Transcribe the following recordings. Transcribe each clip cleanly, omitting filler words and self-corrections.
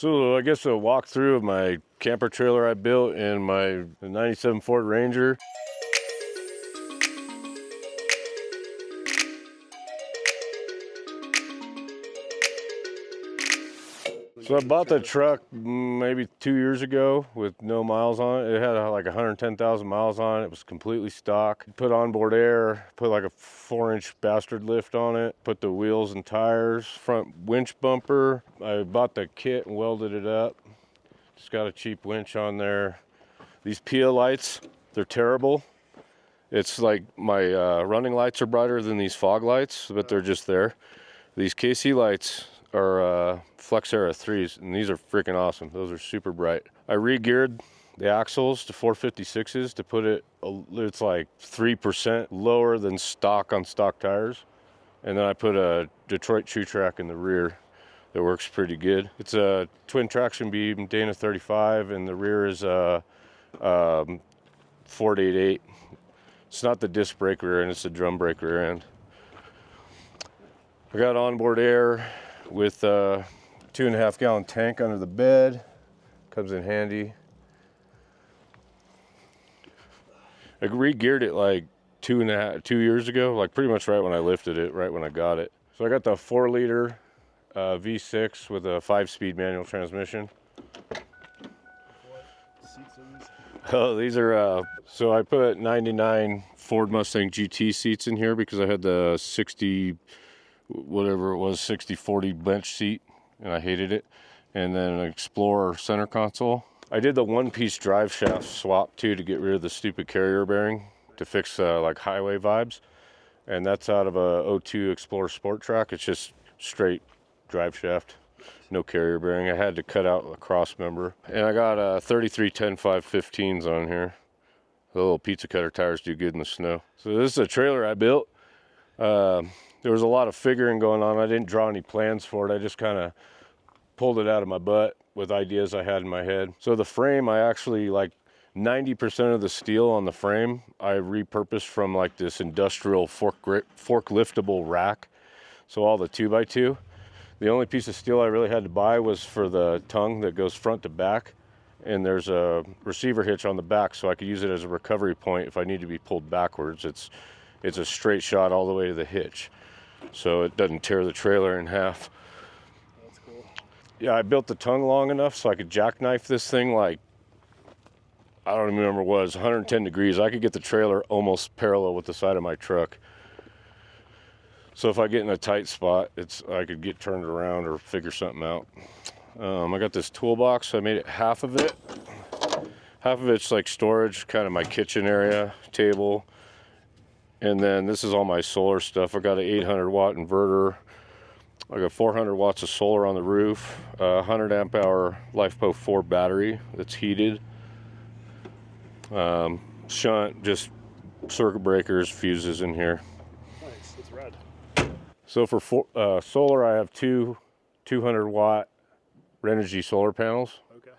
So I guess a walkthrough of my camper trailer I built in my 97 Ford Ranger. So I bought the truck maybe 2 years ago with no miles on it. It had like 110,000 miles on it. It was completely stock. Put onboard air, put like a 4-inch bastard lift on it, put the wheels and tires, front winch bumper. I bought the kit and welded it up. Just got a cheap winch on there. These PIA lights, they're terrible. It's like my running lights are brighter than these fog lights, but they're just there. These KC lights are Flex Era 3s, and these are freaking awesome. Those are super bright. I re-geared the axles to 456s to put it, it's like 3% lower than stock on stock tires. And then I put a Detroit True Track in the rear that works pretty good. It's a twin traction beam, Dana 35, and the rear is a 488. It's not the disc brake rear end, it's the drum brake rear end. I got onboard air with a 2.5 gallon tank under the bed. Comes in handy. I re-geared it like 2 years ago, like pretty much right when I lifted it, right when I got it. So I got the 4-liter V6 with a 5-speed manual transmission. What seats are these? Oh, these are, so I put 99 Ford Mustang GT seats in here because I had the 60, whatever it was, 60/40 bench seat, and I hated it. And then an Explorer center console. I did the one-piece drive shaft swap too to get rid of the stupid carrier bearing to fix like highway vibes. And that's out of a 02 Explorer Sport Track. It's just straight drive shaft, no carrier bearing. I had to cut out a cross member. And I got 33 10.5 15s on here. The little pizza cutter tires do good in the snow. So this is a trailer I built. There was a lot of figuring going on. I didn't draw any plans for it. I just kind of pulled it out of my butt with ideas I had in my head. So the frame, I actually like 90% of the steel on the frame, I repurposed from like this industrial fork liftable rack. So all the 2x2. The only piece of steel I really had to buy was for the tongue that goes front to back. And there's a receiver hitch on the back so I could use it as a recovery point if I need to be pulled backwards. It's a straight shot all the way to the hitch, so it doesn't tear the trailer in half. That's cool. Yeah, I built the tongue long enough so I could jackknife this thing like, I don't even remember what it was, 110 degrees. I could get the trailer almost parallel with the side of my truck. So if I get in a tight spot, I could get turned around or figure something out. I got this toolbox. I made it half of it. Half of it's like storage, kind of my kitchen area, table. And then this is all my solar stuff. I got an 800 watt inverter. I got 400 watts of solar on the roof. 100 amp hour LifePo 4 battery that's heated. Shunt, just circuit breakers, fuses in here. Nice, it's red. So for solar, I have two 200 watt Renogy solar panels. Okay.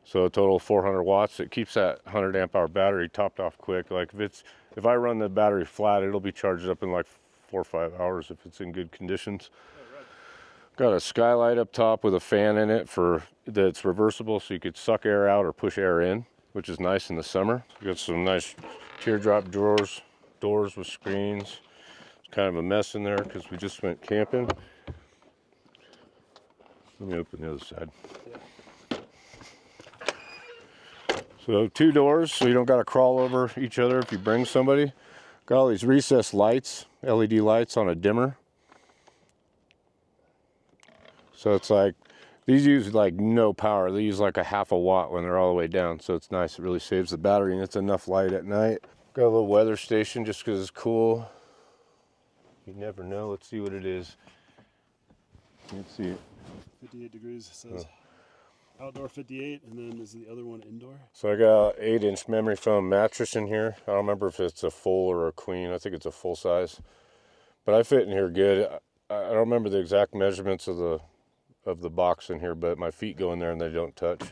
So a total of 400 watts. It keeps that 100 amp hour battery topped off quick. Like if I run the battery flat, it'll be charged up in like 4 or 5 hours if it's in good conditions. Oh, right. Got a skylight up top with a fan in it that's reversible, so you could suck air out or push air in, which is nice in the summer. Got some nice teardrop doors with screens. It's kind of a mess in there because we just went camping. Let me open the other side. Yeah. So 2 doors, so you don't got to crawl over each other if you bring somebody. Got all these recessed lights, LED lights on a dimmer. So it's like, these use like no power. They use like a half a watt when they're all the way down. So it's nice, it really saves the battery and it's enough light at night. Got a little weather station just because it's cool. You never know, let's see what it is. Let's see it. 58 degrees, it says. Outdoor 58, and then is the other one indoor? So I got 8-inch memory foam mattress in here. I don't remember if it's a full or a queen. I think it's a full size. But I fit in here good. I don't remember the exact measurements of the box in here, but my feet go in there and they don't touch.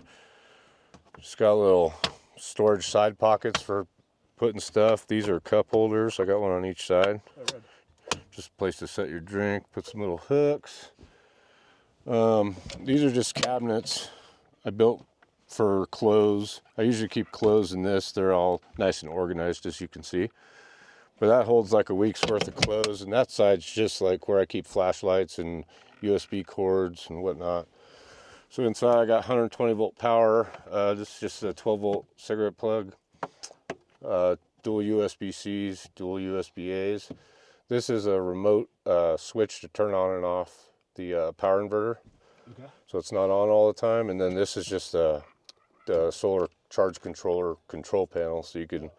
Just got little storage side pockets for putting stuff. These are cup holders. I got one on each side. Oh, red. Just a place to set your drink. Put some little hooks. These are just cabinets I built for clothes. I usually keep clothes in this. They're all nice and organized, as you can see. But that holds like a week's worth of clothes, and that side's just like where I keep flashlights and USB cords and whatnot. So inside I got 120 volt power. This is just a 12 volt cigarette plug. Dual USB-Cs, dual USB-As. This is a remote switch to turn on and off the power inverter. Okay. So it's not on all the time. And then this is just the solar charge controller control panel. So you can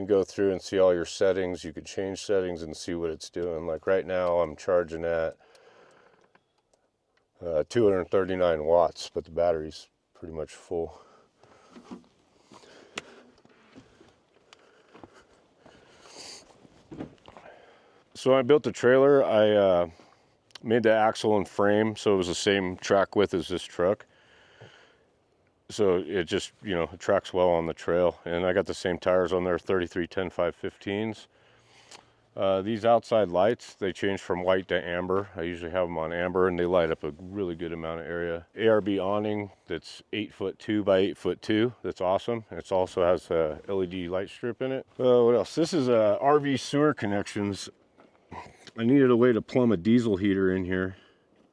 go through and see all your settings. You could change settings and see what it's doing. Like right now I'm charging at 239 watts, but the battery's pretty much full. So I built the trailer. I made the axle and frame so it was the same track width as this truck. So it just, you know, it tracks well on the trail. And I got the same tires on there, 33 10 515s. These outside lights, they change from white to amber. I usually have them on amber and they light up a really good amount of area. ARB awning that's 8'2" by 8'2". That's awesome. It also has a LED light strip in it. What else? This is RV sewer connections. I needed a way to plumb a diesel heater in here,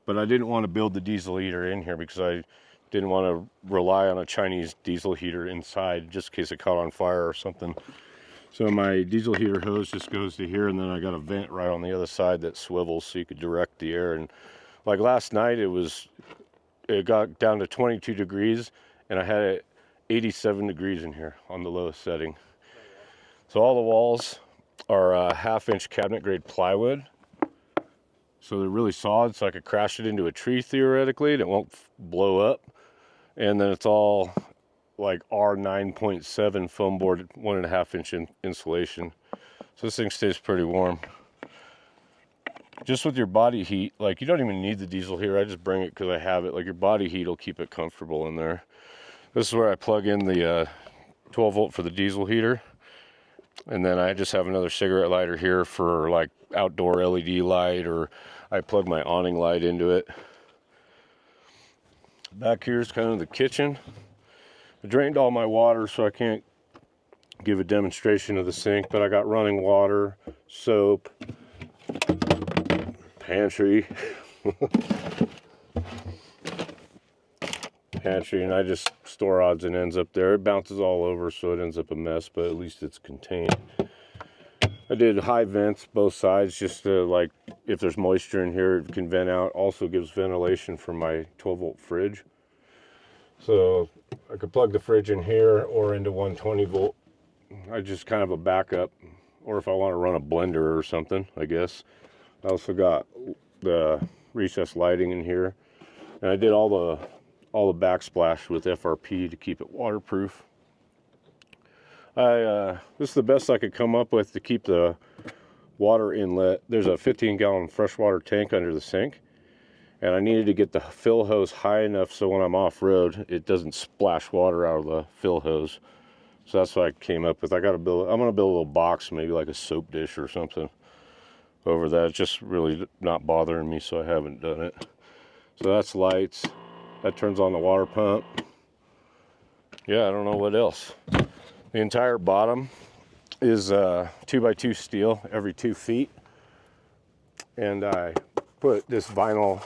but I didn't want to build the diesel heater in here because I didn't want to rely on a Chinese diesel heater inside just in case it caught on fire or something. So my diesel heater hose just goes to here, and then I got a vent right on the other side that swivels so you could direct the air. And like last night, it got down to 22 degrees, and I had it 87 degrees in here on the lowest setting. So all the walls are 1/2-inch cabinet grade plywood. So they're really solid, so I could crash it into a tree theoretically and it won't blow up. And then it's all like R9.7 foam board, 1.5-inch insulation. So this thing stays pretty warm. Just with your body heat, like you don't even need the diesel here. I just bring it because I have it. Like your body heat will keep it comfortable in there. This is where I plug in the 12 volt for the diesel heater. And then I just have another cigarette lighter here for like outdoor LED light, or I plug my awning light into it. Back here is kind of the kitchen. I drained all my water, so I can't give a demonstration of the sink, but I got running water, soap, pantry. Pantry, and I just store odds and ends up there. It bounces all over, so it ends up a mess, but at least it's contained. I did high vents both sides, just to, like, if there's moisture in here, it can vent out. Also gives ventilation for my 12 volt fridge. So I could plug the fridge in here or into 120 volt. I just kind of a backup, or if I want to run a blender or something, I guess. I also got the recessed lighting in here, and I did all the backsplash with FRP to keep it waterproof. This is the best I could come up with to keep the water inlet. There's a 15-gallon freshwater tank under the sink, and I needed to get the fill hose high enough so when I'm off-road it doesn't splash water out of the fill hose. So that's what I came up with. I'm gonna build a little box, maybe like a soap dish or something over that. It's just really not bothering me, so I haven't done it. So that's lights. That turns on the water pump. Yeah, I don't know what else. The entire bottom is 2x2 steel every 2 feet. And I put this vinyl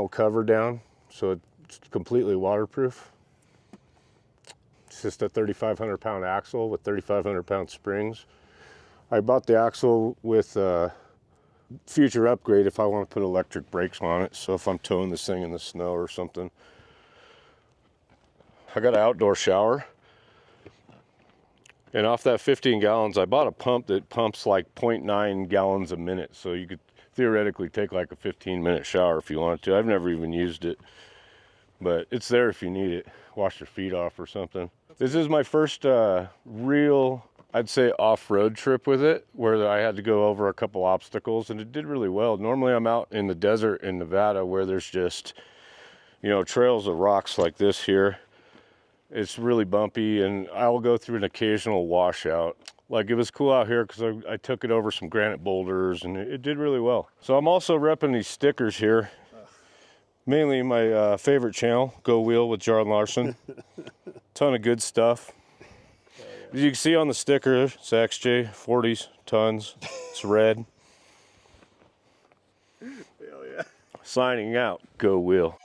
cover down so it's completely waterproof. It's just a 3,500 pound axle with 3,500 pound springs. I bought the axle with future upgrade if I want to put electric brakes on it, so if I'm towing this thing in the snow or something. I got an outdoor shower, and off that 15 gallons I bought a pump that pumps like 0.9 gallons a minute, so you could theoretically take like a 15-minute shower if you wanted to. I've never even used it, but it's there if you need it. Wash your feet off or something. This is my first real, I'd say, off-road trip with it, where I had to go over a couple obstacles, and it did really well. Normally I'm out in the desert in Nevada where there's just, you know, trails of rocks like this here. It's really bumpy, and I'll go through an occasional washout. Like, it was cool out here because I took it over some granite boulders, and it did really well. So I'm also repping these stickers here. Mainly my favorite channel, Go Wheel with John Larson. Ton of good stuff. As you can see on the sticker, it's XJ 40s tons. It's red. Hell yeah. Signing out, Go Wheel.